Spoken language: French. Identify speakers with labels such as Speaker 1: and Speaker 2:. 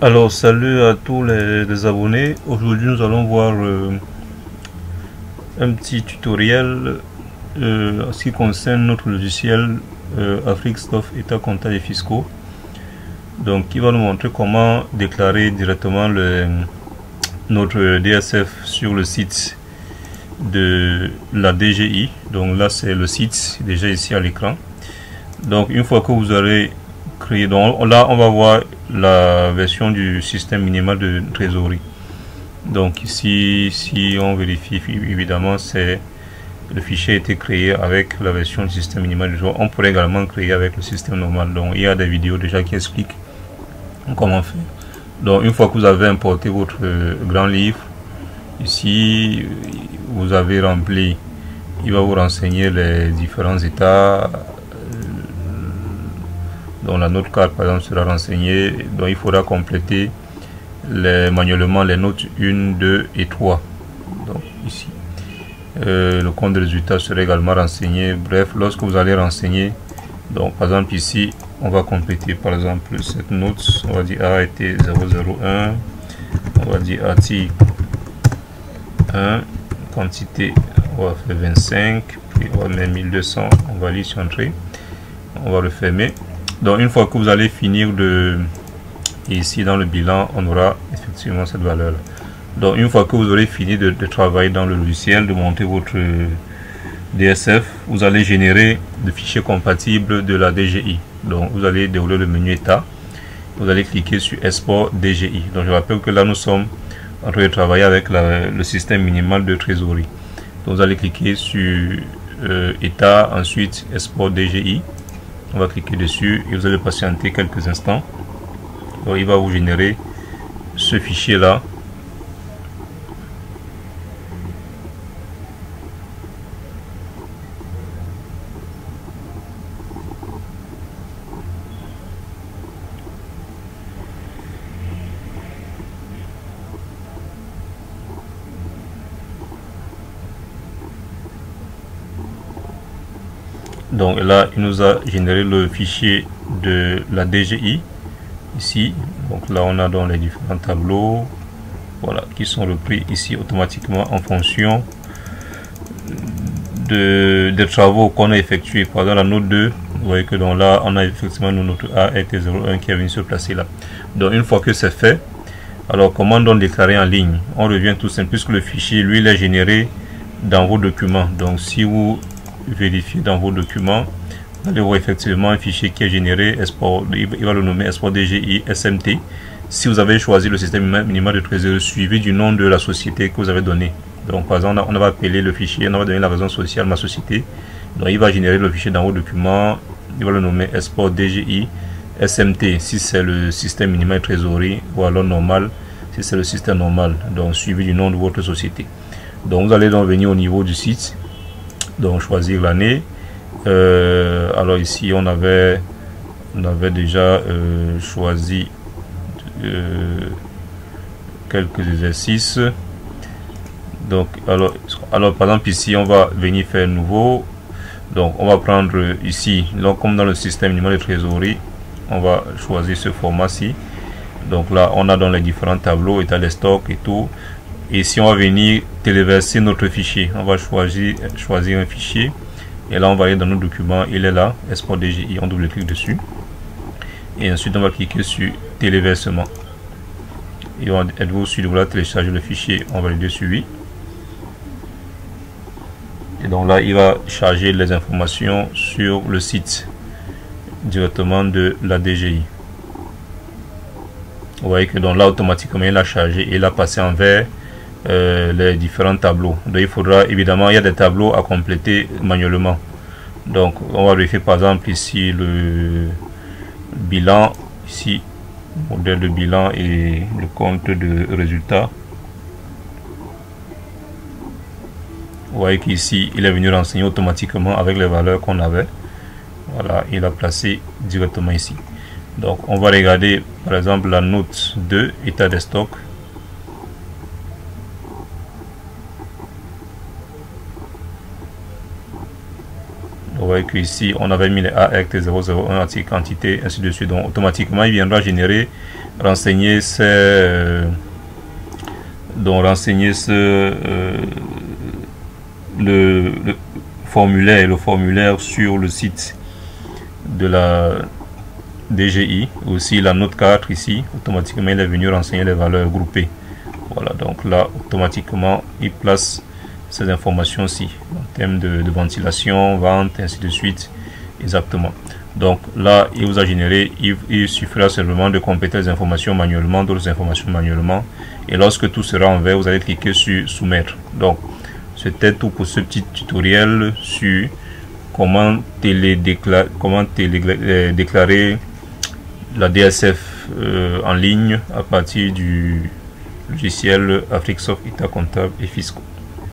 Speaker 1: Alors, salut à tous les abonnés. Aujourd'hui, nous allons voir un petit tutoriel en ce qui concerne notre logiciel Africstoff État comptable et fiscaux. Donc, qui va nous montrer comment déclarer directement notre DSF sur le site de la DGI. Donc là, c'est le site déjà ici à l'écran. Donc, une fois que vous aurez créé, donc là, on va voir la version du système minimal de trésorerie. Donc ici, si on vérifie, évidemment, c'est le fichier a été créé avec la version du système minimal de trésorerie. On pourrait également créer avec le système normal. Donc il y a des vidéos déjà qui expliquent comment faire. Donc une fois que vous avez importé votre grand livre, ici vous avez rempli, il va vous renseigner les différents états. Donc la note carte par exemple sera renseignée, donc il faudra compléter manuellement les notes 1, 2 et 3. Donc ici le compte de résultat sera également renseigné. Bref, lorsque vous allez renseigner, donc par exemple ici on va compléter par exemple cette note, on va dire A était 001, on va dire article 1, quantité on va faire 25, puis on va mettre 1200, on va aller sur entrée, on va refermer. Donc une fois que vous allez finir ici dans le bilan, on aura effectivement cette valeur là. Donc une fois que vous aurez fini de travailler dans le logiciel, de monter votre DSF, vous allez générer le fichier compatible de la DGI. Donc vous allez dérouler le menu état, vous allez cliquer sur export DGI. Donc je rappelle que là nous sommes en train de travailler avec le système minimal de trésorerie. Donc vous allez cliquer sur état, ensuite export DGI. On va cliquer dessus et vous allez patienter quelques instants. Donc il va vous générer ce fichier là. Donc là, il nous a généré le fichier de la DGI ici. Donc là, on a dans les différents tableaux, voilà, qui sont repris ici automatiquement en fonction des travaux qu'on a effectués. Par exemple, la note 2, vous voyez que donc là, on a effectivement notre A était 01 qui est venu se placer là. Donc une fois que c'est fait, alors comment donc déclarer en ligne? On revient tout simple, puisque le fichier, lui, il est généré dans vos documents. Donc si vous vérifier dans vos documents, vous allez voir effectivement un fichier qui est généré, export, il va le nommer export DGI SMT. Si vous avez choisi le système minimal de trésorerie, suivi du nom de la société que vous avez donné. Donc par exemple, on va appeler le fichier, on va donner la raison sociale, ma société. Donc il va générer le fichier dans vos documents, il va le nommer export DGI SMT si c'est le système minimal de trésorerie, ou alors normal si c'est le système normal, donc suivi du nom de votre société. Donc vous allez donc venir au niveau du site, donc choisir l'année. Alors ici on avait déjà choisi quelques exercices. Donc alors par exemple ici on va venir faire nouveau. Donc on va prendre ici, donc comme dans le système minimal de trésorerie, on va choisir ce format-ci. Donc là on a dans les différents tableaux état des stocks et tout. Et si on va venir téléverser notre fichier, on va choisir un fichier. Et là, on va aller dans nos documents. Il est là, export DGI. On double-clique dessus. Et ensuite, on va cliquer sur téléversement. Et êtes-vous sûr de vouloir télécharger le fichier? On va valider sur oui. Et donc là, il va charger les informations sur le site directement de la DGI. Vous voyez que donc là, automatiquement, il a chargé et il a passé en vert les différents tableaux. Donc il faudra évidemment, il y a des tableaux à compléter manuellement. Donc on va vérifier par exemple ici le bilan, ici modèle de bilan et le compte de résultat. Vous voyez qu'ici il est venu renseigner automatiquement avec les valeurs qu'on avait. Voilà, il a placé directement ici. Donc on va regarder par exemple la note 2 état des stocks. Vous voyez qu'ici on avait mis les ART 001 article quantité, ainsi de suite. Donc automatiquement il viendra générer renseigner le formulaire sur le site de la DGI. Aussi la note 4 ici, automatiquement il est venu renseigner les valeurs groupées. Voilà, donc là automatiquement il place ces informations-ci en termes de ventilation, vente, ainsi de suite. Exactement. Donc là, il vous a généré, il suffira simplement de compléter les informations manuellement, d'autres informations manuellement. Et lorsque tout sera en vert, vous allez cliquer sur soumettre. Donc, c'était tout pour ce petit tutoriel sur comment déclarer la DSF en ligne à partir du logiciel Africsoft État comptable et fiscaux.